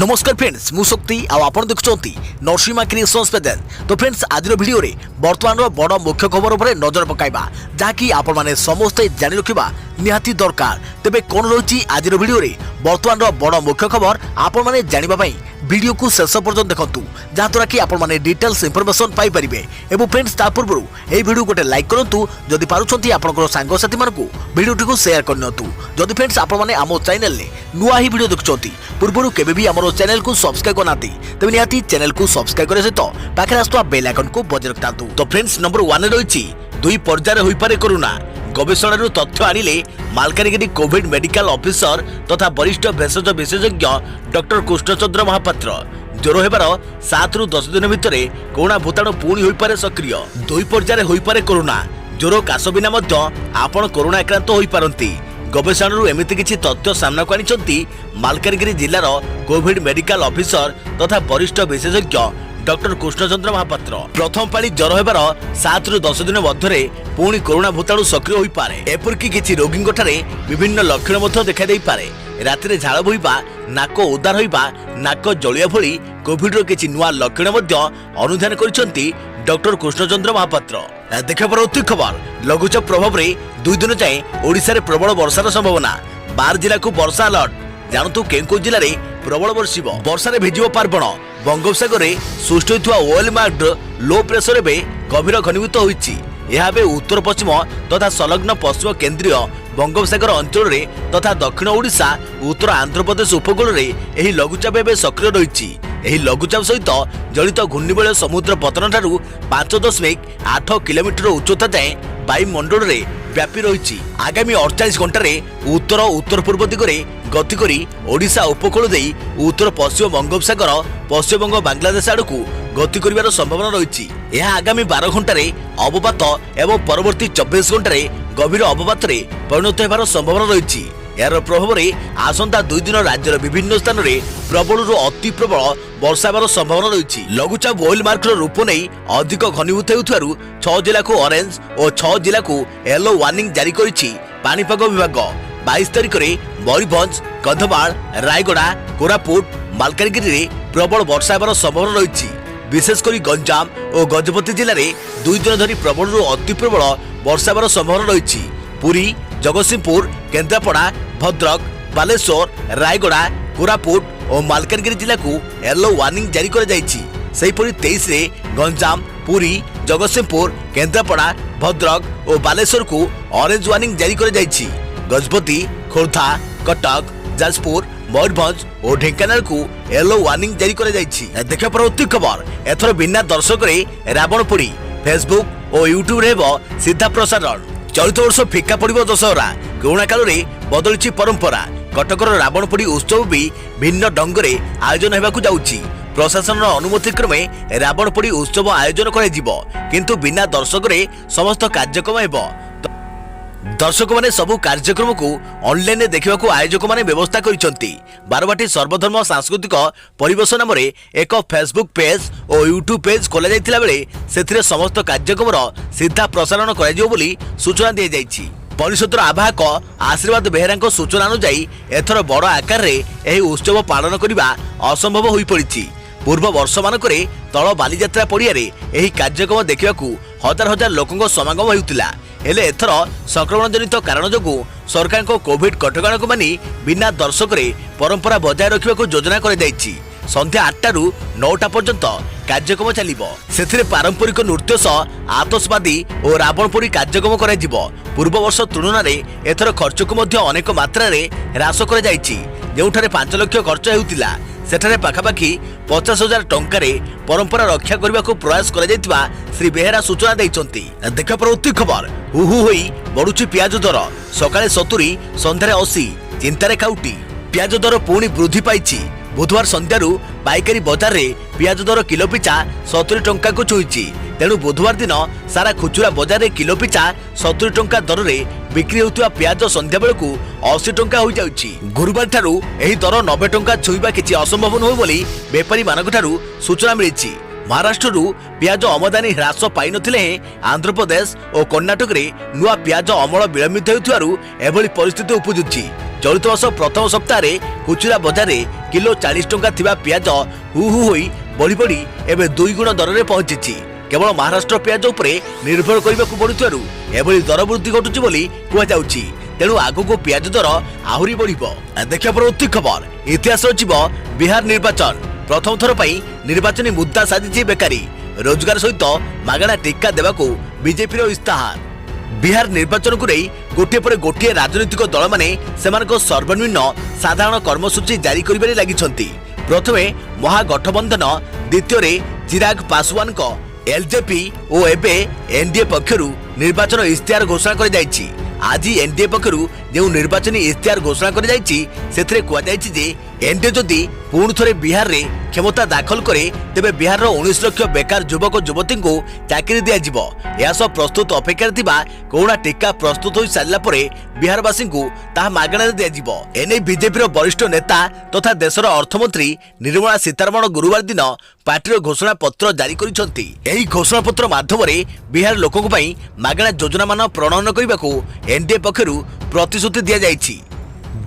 नमस्कार फ्रेंड्स मु शक्ति आपण देखुंती नरसिंहा क्रिएशंस प्रेजेंट। तो फ्रेंड्स आज वीडियो रे वर्तमान बड़ मुख्य खबर उपर नजर पकाइबा जहाँकि आपण माने समस्ते जानि रखिबा निहाती दरकार। तेबे कोन रही आज वीडियो रे वर्तमान बड़ मुख्य खबर आपण माने जानिबा पई वीडियो को शेष पर्यंत देखंतु जहाँद्वारा कि आपण माने डिटेल्स इंफॉर्मेशन पाई परिबे। एवं फ्रेंड्स ता पूर्व ए वीडियो गोटे लाइक करंतु जदि पारुछंती आपनकर सांग साथी मानकु वीडियो को शेयर करनतु। जदि फ्रेंड्स आपण माने आमो चैनल ले नुआ ही वीडियो देखुछंती पूर्व केबे भी हमरो चैनल को सब्सक्राइब करनाती तबे निहाती चैनल को सब्सक्राइब करे सहित पाखे आस्तुवा बेल आइकन को बजाय रखतांतु। तो फ्रेंड्स नंबर 1 रही दुई पर्यायर होई पारे कोरोना गवेषणा तथ्य आनिले मालकानगिरी कोविड मेडिकल ऑफिसर तथा वरिष्ठ भेषज विशेषज्ञ डॉक्टर कृष्णचंद्र महापात्र। ज्वर हेबार 7 रु 10 दिन भितर कोरोना भूताणु पुणी होई पारे सक्रिय। दुई पर्यायर होई पारे कोरोना ज्वर काश बिना मध्य आपण कोरोना आक्रांत होई पारंती। गवेषणा एमिति किछि तथ्य सामना को आनिछंती मालकानगिरी जिल्लार कोविड मेडिकल ऑफिसर तथा वरिष्ठ विशेषज्ञ डॉक्टर कृष्णचंद्र महापात्र। प्रथम पाली ज्वर हेबार 7 रु 10 दिन मध्य पुणी कोरोना भूताणु सक्रिय होई पारे। एपरिक किछि रोगींक ठारे विभिन्न लक्षण मध्य देखा देई पारे। रातिरे झाळ बोहिबा नाक उदार होइबा नाक जलिया भली कोविड रो किछि नुआ लक्षण मध्य अनुधान करिसंती डॉक्टर कृष्णचंद्र महापात्र। देखा परवर्ती खबर लघुचाप प्रभाव रे 2 दिन जाए ओडिशा रे प्रबल वर्षार संभावना। 12 जिला को वर्षा अलर्ट। जानतु केउ जिले रे प्रबल वर्षिब वर्षा रे भिजिबो पार्वण। बंगोपसागर रे सृष्टि होइथुवा ओएल मार्क्ड लो प्रेशर बे गभीर घनीभूत होइछि। यह बे उत्तर पश्चिम तथा संलग्न पश्चिम केंद्रीय बंगोपसागर अंचल रे तथा दक्षिण ओडिशा उत्तर आंध्र प्रदेश उपकूल रे एही लघुचाप बे सक्रिय रहिछि। एही लघुचाप सहित जड़ित घूर्णिबलय समुद्र पतन ठारू 5.8 किलोमीटर उच्चता जाए वायुमंडल रे व्यापी रही। आगामी 48 घंटा रे उत्तर उत्तर पूर्व दिगरे गति करी ओडिशा उपकूल देई उत्तर पश्चिम बंगोपसागर पश्चिम बंग बांग्लादेश आड़कू गति करिवार संभावना रही। यह आगामी 12 घंटा रे अवपात एवं परवर्ती 24 घंटा रे गभीर अवपात रे परिणत होबार संभावना रही। यार प्रभाव रे आसंता 2 दिन राज्यर विभिन्न स्थान रे प्रबल रु अति प्रबल वर्षा हेबार संभावना रही। लघुचाप ओएल मार्क रूप नहीं अधिक घनीभूत होउथारु 6 जिला को ऑरेंज और 6 जिला को येलो वार्निंग जारी करिछि पानीपाग विभाग। 22 तारिख रे मयूरभंज कंधमाल रायगड़ा कोरापुट मालकानगिरी रे प्रबल वर्षा हेबार संभावना रही। विशेषकर गंजाम और गजपति जिले में 2 दिन धरी प्रबल रु अति प्रबल वर्षा हेबार संभावना रही। पुरी जगतसिंहपुर केन्द्रापड़ा भद्रक बालेश्वर रायगड़ा कोरापुट और मालकानगिरी जिला को येलो वार्निंग जारी कर जाइछि। सेहिपरि 23 रे गंजाम पुरी जगतसिंहपुर केन्द्रापड़ा भद्रक और बालेश्वर को ऑरेंज वार्निंग जारी कर जाइछि। गजपति खोर्धा कटक जाजपुर मयूरभंज और ढेंकानाल को येलो वार्निंग जारी कर जाइछि। देखा परवर्ती खबर एथर बिना दर्शक रे रावण पोड़ी फेसबुक और यूट्यूब रे सीधा प्रसारण। चलित वर्ष फिका पड़िबो दशहरा। कोरोना काल रे बदलिछि परंपरा। कटकर रावण पोड़ी उत्सव भी भिन्न ढंगरे आयोजन हेबाकू जाउछि। प्रशासन अनुमति क्रमे रावण पोड़ी उत्सव आयोजन कराजिबो किंतु बिना दर्शक रे समस्त कार्यक्रम हेबो। दर्शक माने सबु कार्यक्रम को ऑनलाइन देखा आयोजक माने व्यवस्था करिसंती। बारवाटी सर्वधर्म सांस्कृतिक परिवेश नाम एक फेसबुक पेज और यूट्यूब पेज खोला जाइतिला बेले सेथिरे समस्त कार्यक्रम सीधा प्रसारण कराजियो बोली सूचना दिया जाइछि। परिषदर आवाहक आशीर्वाद बेहेरा सूचना अनुसार एथर बड़ आकार रे एही उत्सव पालन करबा असंभव होई पड़िछि। पूर्व वर्ष मानकरे तळ बालीयात्रा पड़ियारे एही कार्यक्रम देखिबाकू हजार हजार लोकंक समागम होउतिला। हेले एथर संक्रमण जनित कारण जोगु सरकार को कोविड कटकणा को मानी बिना दर्शक रे परंपरा बजाय रखिबाकू योजना कर जाइछि। संध्या 8 रु 9 पर्यंत कार्यक्रम चलिबो। सेथिरे पारंपरिक नृत्य सह आतशबादी और रावण पोड़ी कार्यक्रम कराजिबो। पूर्व वर्ष तुलना रे एथर खर्च को मध्य अनेक मात्रा रे ह्रास कर जाइछि। जेउठारे 5 लाख खर्च हेउतिला सेठारे पाखापाखि 50,000 टंका रे परंपरा रक्षा करने को प्रयास कर श्री बेहेरा सूचना देइचंती। देखा परवर्ती खबर हुहु होई बढ़ुछि पियाज दर। सकाळे 70 संध्यारे 80 चिंतारे खाउटी। पियाज दर पुणी वृद्धि पाइछि। बुधवार संध्यारू पाइकारी बजार रे पियाज दर किलो पिछा 70 टंका को छुईछि। तेणु बुधवार दिन सारा खुचुरा बजार रे किलो पिछा 70 टंका दर रे बिक्री होउतुवा पियाज संध्या बेलकू 80 टंका हो जाउछि। गुरुवार ठारू एही दर 90 टंका छुईबा किछि असंभव नहो बोली बेपारी मानक ठारू सूचना मिलिछि। महाराष्ट्र पियाज आमदानी ह्रास पाई नथिले आंध्र प्रदेश और कर्णाटक रे नुआ पियाज अमल विलंबित हेउथारु एभली परिस्थिति उपजुछि। चलित वर्ष प्रथम सप्ताह खुचुरा बजार किलो 40 टंका थिबा पियाज हु हु होई बढ़ी बढ़ी एवं 2 गुण दर में पहुंची। केवल महाराष्ट्र पियाज उपरे निर्भर करने पड़ुथिबारु एभली दर वृद्धि घटुची बोली कुहाଯାଉଛି। तेणु आगको पियाज दर आहुरी बढ़िबो। देखिया परवर्ती खबर इतिहास जीव बिहार निर्वाचन प्रथम थर पई निर्वाचनी मुद्दा साजिछि बेकारी रोजगार सहित मागणा टीका देवाकू बीजेपी इस्ताहार। बिहार निर्वाचन को नहीं गोटे पर गोटे राजनीतिक दल माने सेमानक सर्वनिम्न साधारण कर्मसूची जारी करिबारे लागिछंती। प्रथमे महागठबंधन द्वितीय चिराग पासवान को एलजेपी और एबे एनडीए पक्षरु निर्वाचन इस्ताहार घोषणा कर जायछि। आज एनडीए पक्षरु जो निर्वाचनी इस्ताहार घोषणा कर जायछि सेथरे कुआ जायछि जे एनडीए जदि पुणी थरे बिहार रे क्षमता दाखल करे तेबे बिहार रो 19 लाख बेकार युवक युवती को चाकरी दिया जिवो। या सब प्रस्तुत अपेक्षा थिबा कोरोना टीका प्रस्तुत होई सारला परे बिहारवासी को ताहा मागणा दिया जिवो। एने बीजेपी रो वरिष्ठ नेता तथा देशर अर्थमंत्री निर्मला सीतारमण गुरुवार दिन पार्टी घोषणा पत्र जारी करिसंती। एही घोषणा पत्र माध्यम बिहार लोकक पई मागणा योजना मान प्रणयन करबाकू एनडीए पक्षरु प्रतिश्रुति दिया जायछि।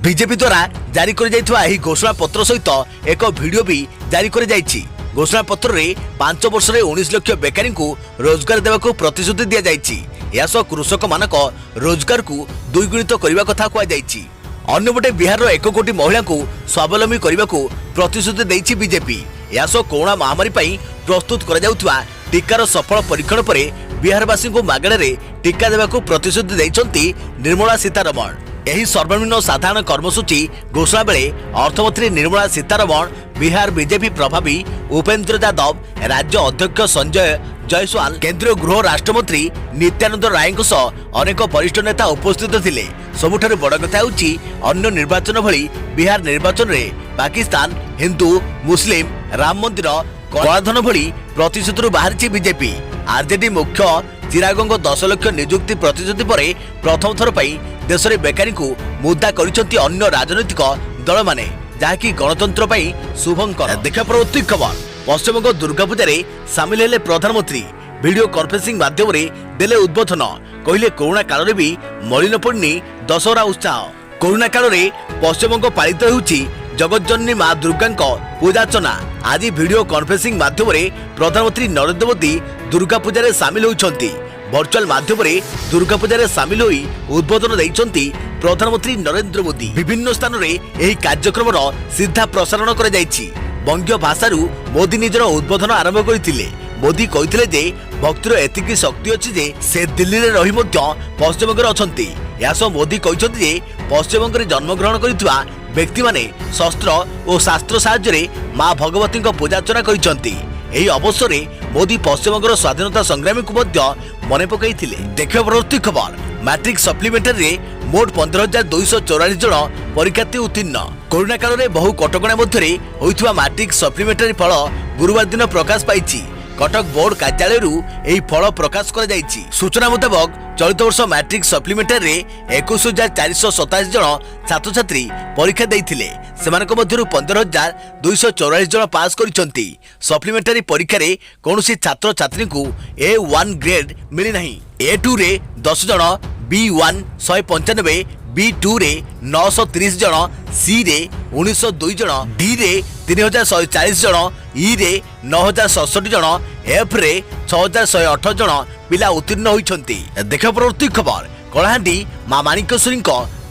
बीजेपी द्वारा जारी कर जायथिबा एही घोषणा पत्र सहित एक वीडियो भी जारी कर जायछि। घोषणा पत्र रे 5 वर्ष रे 19 लाख बेकारी को रोजगार देवाकू प्रतिश्रुति दिया जायछि। यासो कृषक मानक रोजगार को द्विगुणित करबा कथा कुआ जायछि। अन्यपटे बिहार रो 1 कोटी महिला को स्वावलंबी करबाकू प्रतिश्रुति दैछि बीजेपी। यासो कोरोना महामारी पई प्रस्तुत करा जाउथबा टीकार सफल परीक्षण परे बिहारवासी को मागणे रे टीका देवाकू प्रतिश्रुति दैछंती निर्मला सीतारमण। एही सर्वनिम्न साधारण कर्मसूची घोषणा बेले अर्थमंत्री निर्मला सीतारमण बिहार बीजेपी प्रभावी उपेंद्र यादव राज्य अध्यक्ष संजय जयसवाल केंद्रीय गृह राष्ट्रमंत्री नित्यानंद राय अनेक वरिष्ठ नेता उपस्थित थिले। सबुठारु बड़ कथा होउची अन्य निर्वाचन भली बिहार निर्वाचन रे पाकिस्तान हिंदू मुस्लिम राम मंदिर कलाधन भली प्रतिश्रुति बाहरी बीजेपी। आरजेडी मुख्य चिरागंग 10 लाख नियुक्ति प्रतिश्रुति पर प्रथम थर पई देश में बेकारी को मुद्दा करिसंती अन्य राजनीतिक दल माने जहाँकि गणतंत्र पई शुभंकर। देखा परवर्ती खबर पश्चिमबंग दुर्गा पूजा रे सामिल हेले प्रधानमंत्री वीडियो कॉन्फ्रेंसिंग माध्यम रे देले उद्बोधन। कहले कोरोना काल रे भी मलिन पड़नी दशहरा उत्साह। कोरोना काल रे पश्चिमबंग पालित होउची जगतजननी मां दुर्गा पूजार्चना। आज वीडियो कॉन्फ्रेंसिंग माध्यम रे प्रधानमंत्री नरेंद्र मोदी दुर्गा पूजा रे सामिल होइछंती। वर्चुअल माध्यम रे दुर्गा पूजा रे सामिल होई उद्बोधन दैछंती प्रधानमंत्री नरेंद्र मोदी। विभिन्न स्थान रे एही कार्यक्रम रो सीधा प्रसारण करा जायछि। बंग्य भाषारू मोदी निजर उद्बोधन आरंभ करथिले। मोदी कहिथिले जे भक्तिर एतिकी शक्ति अछि जे से दिल्ली रे रही मध्य पश्चिमबंग रे अछंती। यासो मोदी कहिसंती जे पश्चिमबंग रे जन्मग्रहण करितबा व्यक्ति माने शस्त्र और शास्त्र साहाय्य मां भगवती पूजार्चना करिसंती। एही अवसर में मोदी पश्चिमबंग स्वाधीनता संग्रामी को मन पकई। देखिए परवर्ती खबर मैट्रिक सप्लीमेंटारी रे मोट 15,244 जन परीक्षार्थी उत्तीर्ण। कोरोना काल में बहु कटकणा मध्य होइथिबा मैट्रिक सप्लीमेंटारी फल गुरुवार दिन प्रकाश पाइछि। कटक बोर्ड कार्यालय फल प्रकाश कर जाइछि। सूचना मुताबक चलित वर्ष मैट्रिक सप्लीमेंटारी रे 21,427 जन छात्र छात्री परीक्षा देइथिले। सेमानक मध्यरु 15,244 जन पास करिसंती। सप्लीमेंटारी परीक्षा रे कोनोसी छात्र छात्री को A1 ग्रेड मिली नहीं। A2 रे 10 जन, B1 195, B2 रे 930 जन, C रे 1902 जन, D रे 3,140 जन, E रे 9,067 जन, F रे 6,108 जन पिला उत्तीर्ण होइछंती। देखा परवर्ती खबर कलाहांडी मां माणिकेश्वरी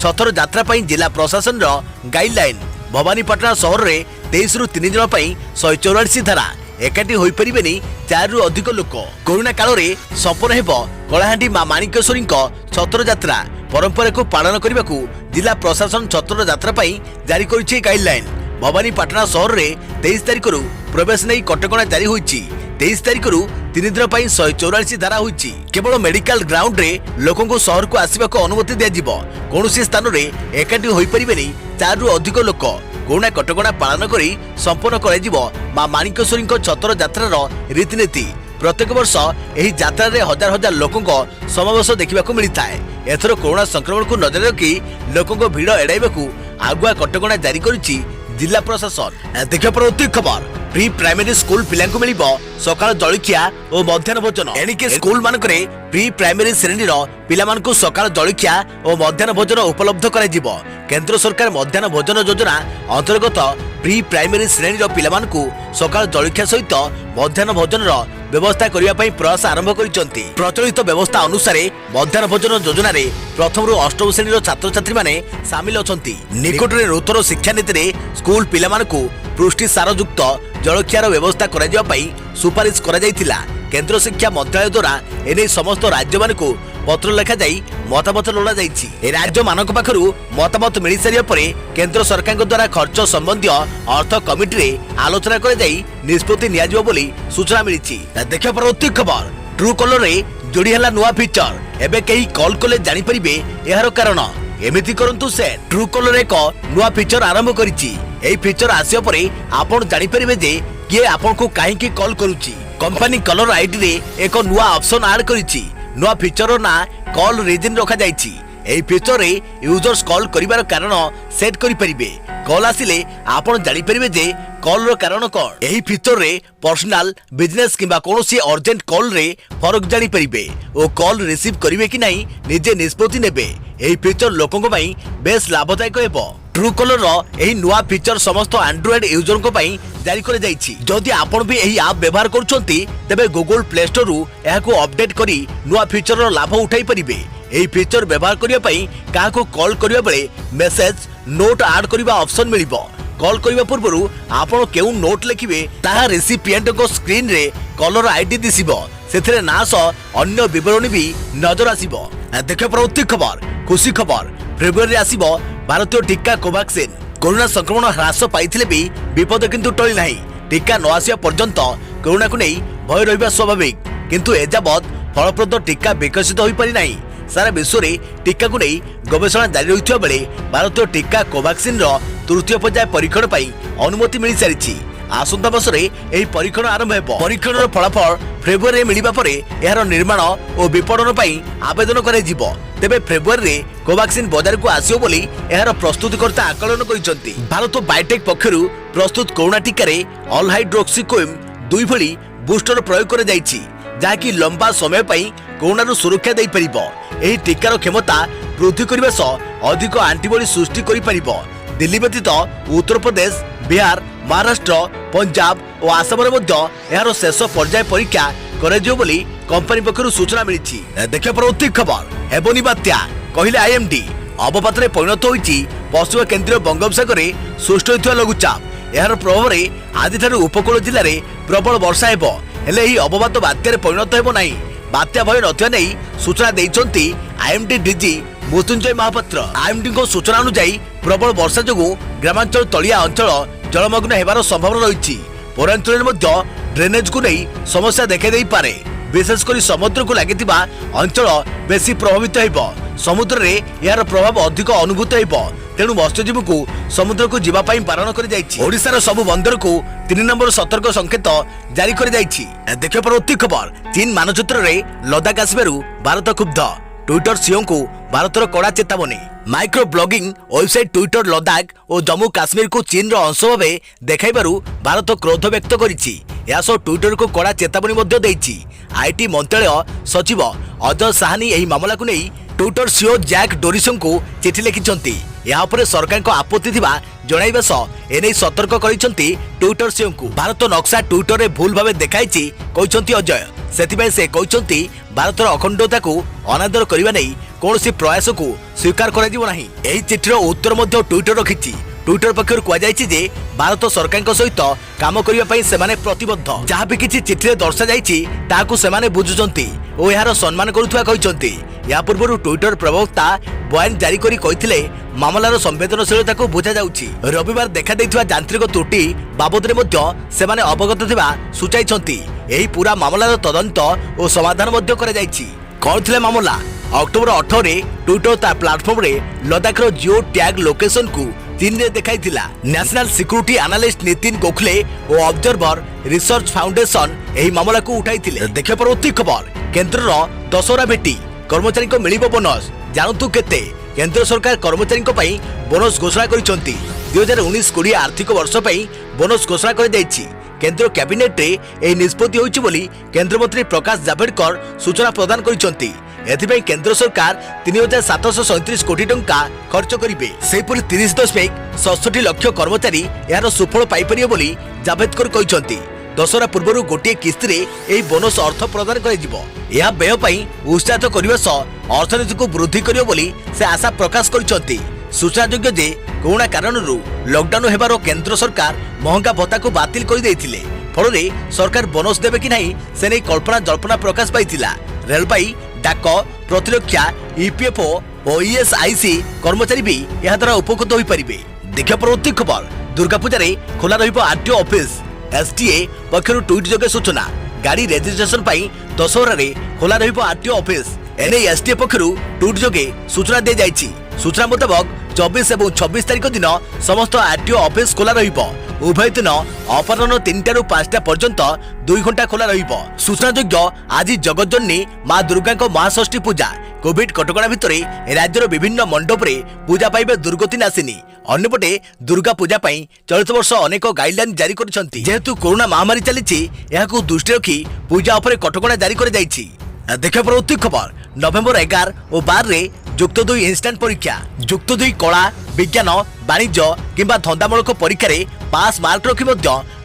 छतर यात्रा पई जिला प्रशासन रो गाइडलाइन। भवानीपाटना सहर रे 23 रु 3 जन पई 144 धारा एकाठी होई परिबेनी 4 रु अधिक लोक। कोरोना काल रे सफल हेबो कलाहांडी मां माणिकेश्वरी छतर यात्रा। परंपरा को पालन करने को जिला प्रशासन छतर यात्रा पई जारी करिछि गाइडलाइन। भवानीपाटना सहर रे 23 तारिख रु प्रवेश नहीं कटकणा जारी होइछि। 23 तारिख रु 3 दिन पई 144 धारा होइछि। केवल मेडिकल ग्राउंड रे लोकों को सहर को आसीबा को अनुमति दिया जिवो। कोनोसी स्थान रे एकाठी होई परिबेनी 4 रु अधिक लोक। कोरोना कटकणा पालन करी संपूर्ण कराजिवो मां माणिकेश्वरी छतर यात्रार रीतिनीति। प्रत्येक वर्ष एही यात्रा रे हजार हजार लोकों समावेश देखा मिलता है। एथर कोरोना संक्रमण को नजर रखी लोकों भीड़ एड़ाइबा आगुआ कटकणा जारी करिछि जिला प्रशासन। देखिए परवर्ती खबर ପ୍ରି ପ୍ରାଇମେରୀ ସ୍କୁଲ ପିଲାଙ୍କୁ ମିଳିବ ସକାଳ ଜଳଖିଆ ଓ ମଧ୍ୟାହ୍ନ ଭୋଜନ। ଏଣିକି ସ୍କୁଲ ମାନଙ୍କରେ ପ୍ରି ପ୍ରାଇମେରୀ ଶ୍ରେଣୀର ପିଲାମାନଙ୍କୁ ସକାଳ ଜଳଖିଆ ଓ ମଧ୍ୟାହ୍ନ ଭୋଜନ ଉପଲବ୍ଧ କରାଯିବ। କେନ୍ଦ୍ର ସରକାର ମଧ୍ୟାହ୍ନ ଭୋଜନ ଯୋଜନା ଅନ୍ତର୍ଗତ ପ୍ରି ପ୍ରାଇମେରୀ ଶ୍ରେଣୀର ପିଲାମାନଙ୍କୁ ସକାଳ ଜଳଖିଆ ସହିତ ମଧ୍ୟାହ୍ନ ଭୋଜନର ବ୍ୟବସ୍ଥା କରିବା ପାଇଁ ପ୍ରୟାସ ଆରମ୍ଭ କରିଛନ୍ତି। ପ୍ରଚଳିତ ବ୍ୟବସ୍ଥା ଅନୁସାରେ ମଧ୍ୟାହ୍ନ ଭୋଜନ ଯୋଜନାରେ ପ୍ରଥମରୁ ଅଷ୍ଟମ ଶ୍ରେଣୀର ଛାତ୍ରଛାତ୍ରୀମାନେ ସାମିଲ ଅଛନ୍ତି। ନିକଟରେ ନୂତନ ଶିକ୍ଷାନୀତିରେ ସ୍କୁଲ ପିଲାମାନଙ୍କୁ ପୃଷ୍ଟି ସାରଯୁକ୍ତ ଜଳଖିଆର ବ୍ୟବସ୍ଥା କରାଯିବା ପାଇଁ ସୁପାରିଶ କରାଯାଇଥିଲା। କେନ୍ଦ୍ର ଶିକ୍ଷା ମନ୍ତ୍ରାଳୟ ଦ୍ୱାରା ଏନେଇ ସମସ୍ତ ରାଜ୍ୟମାନଙ୍କୁ ପତ୍ର ଲେଖାଯାଇ ମତାମତ ଲୋଡ଼ାଯାଇଛି। ଏ ରାଜ୍ୟମାନଙ୍କ ପାଖରୁ ମତାମତ ମିଳିସାରିବା ପରେ କେନ୍ଦ୍ର ସରକାରଙ୍କ ଦ୍ୱାରା ଖର୍ଚ୍ଚ ସମ୍ବନ୍ଧୀୟ ଅର୍ଥ କମିଟିରେ ଆଲୋଚନା କରାଯାଇ ନିଷ୍ପତ୍ତି ନିଆଯିବ ବୋଲି ସୂଚନା ମିଳିଛି। ଦେଖିବା ପରବର୍ତ୍ତୀ ଖବର, ଟ୍ରୁ କଲରରେ ଯୋଡ଼ି ହେଲା ନୂଆ ଫିଚର। ଏବେ କେହି କଲ୍ କଲେ ଜାଣିପାରିବେ ଏହାର କାରଣ। ଏମିତି କରନ୍ତୁ ସେଟ୍। ଟ୍ରୁ କଲର ଏକ ନୂଆ ଫିଚର ଆରମ୍ଭ କରିଛି। ଏହି ଫିଚର ଆସିବା ପରେ ଆପଣ ଜାଣିପାରିବେ ଯେ କିଏ ଆପଣଙ୍କୁ କାହିଁକି କଲ୍ କରୁଛି। कंपनी कलर आईडी रे एक नुआ ऑप्शन ऐड करिछि। नुआ फीचर ना कॉल रीजन रखा जाइछि। एही फीचर रे यूजर्स कॉल करिवार कारण सेट करि परिबे। कॉल आसिले आपण जानि परिबे जे कॉल रो कारण कोन। एही फीचर रे पर्सनल बिजनेस किबा कोनोसी अर्जेंट कॉल रे फरक जानि परिबे ओ कॉल रिसीव करिवे कि नाही निजे निष्पत्ति नेबे। एही फीचर लोकंक पई बेस लाभदायक हेबो। ट्रू कलर एही नुआ फीचर समस्त एंड्रॉइड यूजर को पई जारी करे जाइछि। जदि आपण भी एही ऐप व्यवहार करछंती तबे गूगल प्ले स्टोर रु एहाको अपडेट करी नुआ फीचर रो लाभ उठाई परिबे। एही फीचर व्यवहार करिया पई काहाको कॉल करिया बेले मेसेज नोट ऐड करिबा ऑप्शन मिलिबो। कॉल करिबा पूर्वरु आपण केउ नोट लिखिबे ताहा रेसिपिएंट को स्क्रीन रे कलर आईडी दिसिबो। सेथिरे ना सो अन्य विवरणी भी नजर आसीबो। देखो प्रवृत्ति खबर, खुशी खबर, फेब्रुआरी आसीबो भारतीय टीका कोवैक्सीन। कोरोना संक्रमण ह्रास पाइथिले भी विपद किंतु टळी नाही। टीका न आसिया पर्यंत कोरोना को नहीं भय रहिबा स्वाभाविक, किंतु एजाबत फलप्रद टीका विकसित होई पारि नाही। सारा विश्व में टीका को नहीं गवेषणा जारी रहिथिबा बेले भारतीय टीका कोवैक्सीन रो तृतीय पर्याय परीक्षण पई अनुमति मिली सारिछि। आसंता वर्षरे एही परीक्षण आरंभ हेबो। परीक्षणर फलाफल फेब्रुआरी मिलिबा परे एहार निर्माण और विपणन पई आवेदन करे जिवो। तेबे फेब्रुआरी रे कोवैक्सीन बाजार को आसियो बोली एहार प्रस्तुतिकर्ता आकलन करिसंती। भारत बायोटेक पक्षरु प्रस्तुत कोरोना टीका रे ऑल हाइड्रोक्सीक्विम 2 भली बूस्टर प्रयोग करे जाइछि, जाकी लंबा समय पई कोरोना रो सुरक्षा देई परिबो। एही टीकार क्षमता वृद्धि करबा सह अधिक एंटीबॉडी सृष्टि करि परिबो। दिल्ली व्यतीत उत्तर प्रदेश, बिहार, महाराष्ट्र, पंजाब और आसाम रे मध्य एहार शेष पर्याय परीक्षा कराजियो बोली कंपनी पक्षरु सूचना मिलिछि। देखियो परवर्ती खबर, हेबोनी बात्या कहिले आईएमडी। अवपात रे परिणत होइछि पश्चिम केंद्रीय बंगोपसागर रे सृष्टि होइथिबा लघुचाप। एहार प्रभाव रे आदि ठारू उपकूल जिल्ला रे प्रबल वर्षा हेबो। हेले एही अवपात बात्या रे परिणत हेबो नाही। बात्या भय नथिया नै सूचना दैछंती IMD DG Mrutyunjay Mohapatra. IMD को सूचना अनुसार प्रबल वर्षा जोगु ग्रामांचल तलिया अंचल जलमग्न हेबार संभावना रही। पौरांचल ड्रेनेज को नहीं समस्या देखा दे पारे। विशेषकर समुद्र को लगी अंचल बेसी प्रभावित हेबो। समुद्र रे यार प्रभाव अधिक अनुभूत हेबो। तेणु मत्स्यजीवी को समुद्र को जीवा पाई बारण कर जाइछि। ओडिशार सबु बंदर को 3 नंबर सतर्क संकेत जारी कर जाइछि। देखियो परवर्ती खबर, चीन मानचित्र रे लद्दाख आसबारु भारत क्षुब्ध। ट्विटर सीओ को भारतर कड़ा चेतावनी। Micro blogging website Twitter Ladakh और जम्मू काश्मीर को चीन रो अंश भावे देखाइबारु भारत क्रोध व्यक्त करिछि। यासो ट्विटर को कड़ा चेतावनी मध्य देइछि। आईटी मंत्रालय सचिव अजय साहनी एही मामला को नहीं ट्विटर सीओ जैक डोरिसन को चिठी लिखिछंती। या उपरे सरकार को आपत्ति थिबा जणाइबा सह एनै सतर्क करिसंती ट्विटर सीओ को। भारत नक्शा ट्विटर रे भूल भावे देखाइछि कहिसंती अजय। सेतिबे से कहिसंती भारतर अखंडता को अनादर करिबा नै कोनोसी प्रयास को स्वीकार करा जिवो नाही। एही चिठीर उत्तर मध्य ट्विटर रखिछि। ट्विटर पक्षर कुआ जाइछि जे भारत सरकार सहित काम करिबा पई सेमाने प्रतिबद्ध। जहाँ भी किछि चिठीरे दर्शा जाइछि ताहाकु सेमाने बुझुचंती ओ एहार सम्मान करुथुवा कहिसंती। या पूर्व ट्विटर प्रवक्ता बयान जारी करी कहिथिले मामलार संवेदनशीलता को बुझा जाउछि। रविवार देखा दैथिबा यांत्रिक त्रुटि बाबदरे मध्य सेमाने अवगत थिबा सुचाइछंती। एही पूरा मामलार तदंत और समाधान मध्य करा जाइछि। कोन थिले मामला? अक्टोबर 18 रे ट्विटर ता प्लेटफॉर्म रे लद्दाखर जियो टैग लोकेशन को चीन रे देखाइथिला। National security analyst Nitin Gokhale और ऑब्जर्वर रिसर्च फाउंडेशन एही मामला को उठाइथिले। देखियो परवर्ती खबर, केंद्रर दशहरा भेटी कर्मचारी को मिलिबो बोनस। जानतु केते? केंद्र सरकार कर्मचारी को पई बोनस घोषणा करिसंती। 2019-20 आर्थिक वर्ष पई बोनस घोषणा कर जाइछि। केंद्र कैबिनेट रे एही निष्पत्ति होईछि बोली केंद्र मंत्री प्रकाश जावड़ेकर सूचना प्रदान करिसंती। एथिपई केंद्र सरकार 3737 कोटी टंका खर्च करिवे। सेहिपरि 30.67 लाख कर्मचारी यार सुफल पाई परिबे बोली जावड़ेकर कहिसंती। दशहरा पूर्व गोटे किस्ती रे एही बोनस अर्थ प्रदान करिजिवो। यह व्यय पई उत्साहित करिवा सह अर्थनीति को वृद्धि करियो बोली से आशा प्रकाश करिसंती। सूचनायोग्य जे कोरोना कारणरू लॉकडाउन हेबार केंद्र सरकार महंगा भत्ता को बातिल कर देथिले। फल सरकार बोनस देबे कि नहीं से नहीं कल्पना जल्पना प्रकाश पाइथिला। रेलबाई, डाक, प्रतिरक्षा, ईपीएफओ और ईएसआईसी कर्मचारी भी यह द्वारा उपकृत होई परिबे। देखिया परवर्ती खबर, दुर्गा पूजा रे खोला रहिबो आरटीओ ऑफिस। एसटीए पक्षरु ट्वीट जोगे सूचना, गाड़ी रेजिस्ट्रेशन पई दशहरा रे खोला रहिबो आरटीओ ऑफिस। एने एसटीए पक्षरु ट्वीट जोगे सूचना दे जाइछि। सूचना मुताबक 24 और 26 तारीख दिन समस्त आरटीओ ऑफिस खोला रहिबो। उभय दिन अपराह्न 3टा रु 5टा पर्यंत 2 घंटा खोला रहिबो। सूचनायोग्य आज जगज्जननी मां दुर्गा महाषष्ठी पूजा। कोविड कटकणा भितरे राज्यर विभिन्न मंडप रे पूजा पाइबे दुर्गति नासिनी। अन्यपटे दुर्गा पूजा पाई चलित वर्ष अनेक गाइडलाइन जारी करिसंती। जेहेतु कोरोना महामारी चलीछि याकू दृष्टि रखी पूजा उपरे कटकणा जारी कर जाइछि। देखा परवर्ती खबर, नवेम्बर 11 और 12 रे जुक्त 2 इंस्टांट परीक्षा। जुक्त 2 कला, विज्ञान, वाणिज्य किंबा धंदामूलक परीक्षा रे पास मार्क रखी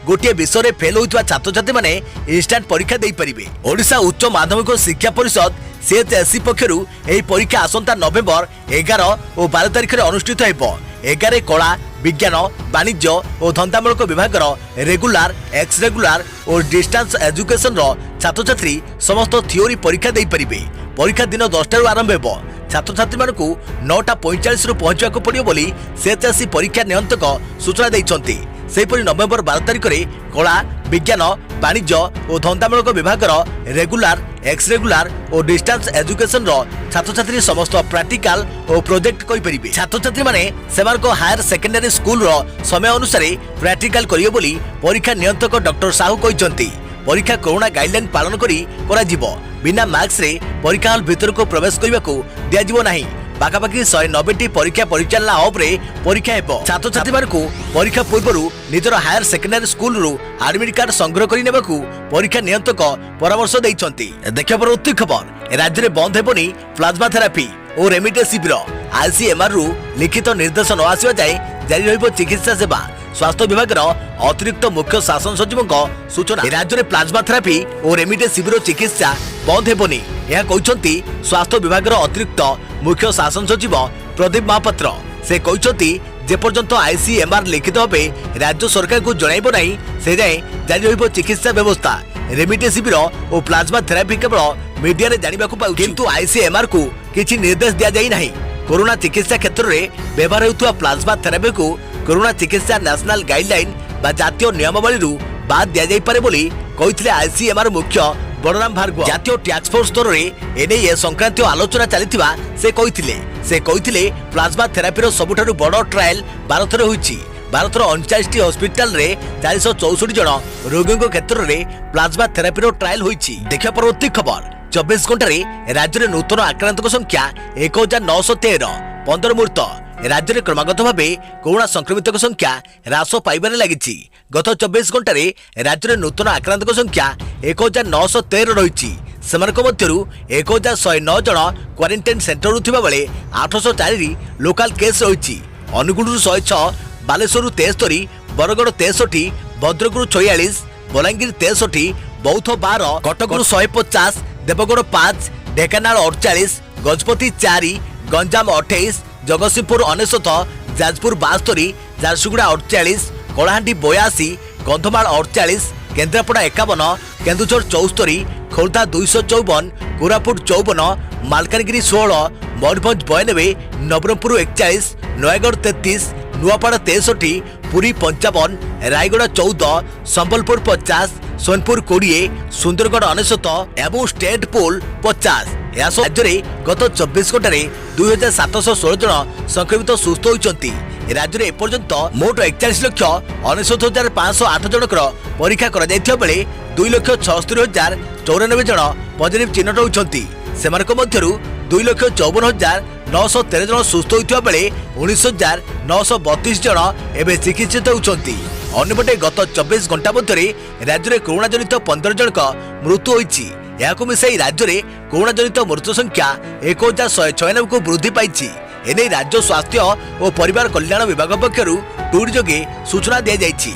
गोटे विषय रे फेल होइतवा छात्र छात्री माने इंस्टांट परीक्षा देई परिबे। ओडिशा उच्च माध्यमिक शिक्षा परिषद सीएचएससी पक्षरु एही परीक्षा आसंता नवेम्बर 11 और 12 तारिख रे अनुष्ठित हेबो। 11 कला, विज्ञान, वाणिज्य और धंदामूलक विभाग रेगुलार, एक्स रेगुलार और डिस्टेंस एजुकेशन छात्र छात्री समस्त थियोरी परीक्षा देई परिबे। परीक्षा दिन 10 आरंभ हेबो। छात्र छात्री मानकु 9:45 पहुंचवाक पड़ियो बोली सीएचएससी परीक्षा नियंत्रक सूचना दैछंती। सेहिपरि नवेम्बर 12 तारिख रे कला, विज्ञान, वाणिज्य और धंदामूलक विभाग रेगुलार, एक्स रेगुलार और डिस्टेंस एजुकेशन छात्र छात्री समस्त प्रैक्टिकल और प्रोजेक्ट करि परिबे। छात्र छात्री माने सेमानको हायर सेकेंडरी स्कूल समय अनुसार प्रैक्टिकल करियो बोली परीक्षा नियंत्रक डॉक्टर साहू कहिसंती। परीक्षा कोरोना गाइडलाइन पालन करी करा जिवो। बिना मास्क रे परीक्षा हॉल भीतर को प्रवेश करने को दिया जिवो नहीं। पाखापाखि 190 परीक्षा परिचालना हब रे परीक्षा हेबो। छात्र छात्री मानकु परीक्षा पूर्व निजर हायर सेकेंडरी स्कूल रु एडमिट कार्ड संग्रह करि नेबाकू परीक्षा नियंत्रक परामर्श दैछंती। देखिया परवर्ती खबर, राज्य रे बंद हेबोनी प्लाज्मा थेरापी और रेमिटेंस शिविर। आईसीएमआर रु लिखित निर्देश न आसीबा जाय जारी रहिबो चिकित्सा सेवा। स्वास्थ्य विभाग अतिरिक्त मुख्य शासन सचिव सूचना, राज्य में प्लाज्मा थेरापी और रेमिटेंस शिविर चिकित्सा बंद हेबोनी। यह कहते स्वास्थ्य विभाग अतिरिक्त मुख्य शासन सचिव प्रदीप महापात्र। से कहते जेपर्यंत आईसीएमआर लिखित भावे राज्य सरकार को जणाइबो नहीं से जाए जारी रहिबो चिकित्सा व्यवस्था। रेमिटेंस शिविर और प्लाज्मा थेरापी केवल मीडिया रे जानिबाकू पाउ, किंतु आईसीएमआर को किछि निर्देश दिया जाई नहीं। कोरोना चिकित्सा क्षेत्र में व्यवहार होउतवा प्लाज्मा थेरापी को कोरोना चिकित्सा नेशनल गाइडलाइन बा जातीय नियमावली रु बाद दिया जाई पारे बोली कहिथिले आईसीएमआर मुख्य बलराम भार्गव। जातीय टैक्स फोर्स स्तर रे एने ए संक्रांत आलोचना चलिथिबा से कहिथिले प्लाज्मा थेरापीर सबुठारु बड़ ट्रायल भारत रे होईछि। भारत 39 हॉस्पिटल रे 464 जन रोगियों क्षेत्र में प्लाज्मा थेरापीर ट्रायल होईछि। देखिया परवर्ती खबर, 24 घंटा रे राज्य में नूतन आक्रांतक संख्या 1913। 15 मृत। राज्य में क्रमागत भाव कोरोना संक्रमित संख्या ह्रास पाइबारे लगी। गत 24 घंटा रे राज्य में नूतन आक्रांतक संख्या 1913 रही। सेमानक मध्यरु 1109 जन क्वारंटाइन सेंटर थिबा बेले 804 लोकल केस रही। अनुगुल 106, बालेश्वर 73, बरगड़ 63, भद्रक 46, बलांगीर 63, बौद्ध 12, कटक 150, देवगढ़ 5, ढेंकानाल 48, गजपति 4, गंजाम 28, जगतसिंहपुर 69, जाजपुर 72, झारसुगुड़ा 48, कलाहांडी 82, कंधमाल 48, केन्द्रापड़ा 51, केन्दुझर 74, खोर्धा 254, कोरापुट 54, मालकानगिरी 16, मयूरभंज 92, नवरंगपुर 41, नयगढ़ 33, नुआपड़ा 63, पुरी 55, रायगड़ा 14, संबलपुर 50, सोनपुर 20, सुंदरगढ़ 69 एवं स्टेट पुल 50। राज्य में गत 24 घंटे 2716 जन संक्रमित सुस्थ होती। राज्य में एपर्यंत मोट 41,69,508 जनकर परीक्षा कर बेले 2,76,094 जन पॉजिटिव चिन्हट होती। सेमानक मध्यरु 2,54,913 जन सुस्थ होता बेले 19,932 जन एवं चिकित्सित होती। अन्यपटे गत 24 घंटा मध्य राज्य में कोरोना जनित 15 जनक मृत्यु होईछि। याकु मिसाई राज्य में कोरोना जनित मृत्यु संख्या 1196 को वृद्धि पाई। एने राज्य स्वास्थ्य और परिवार कल्याण विभाग पक्षरु ट्वीट जोगे सूचना दिया जायछि।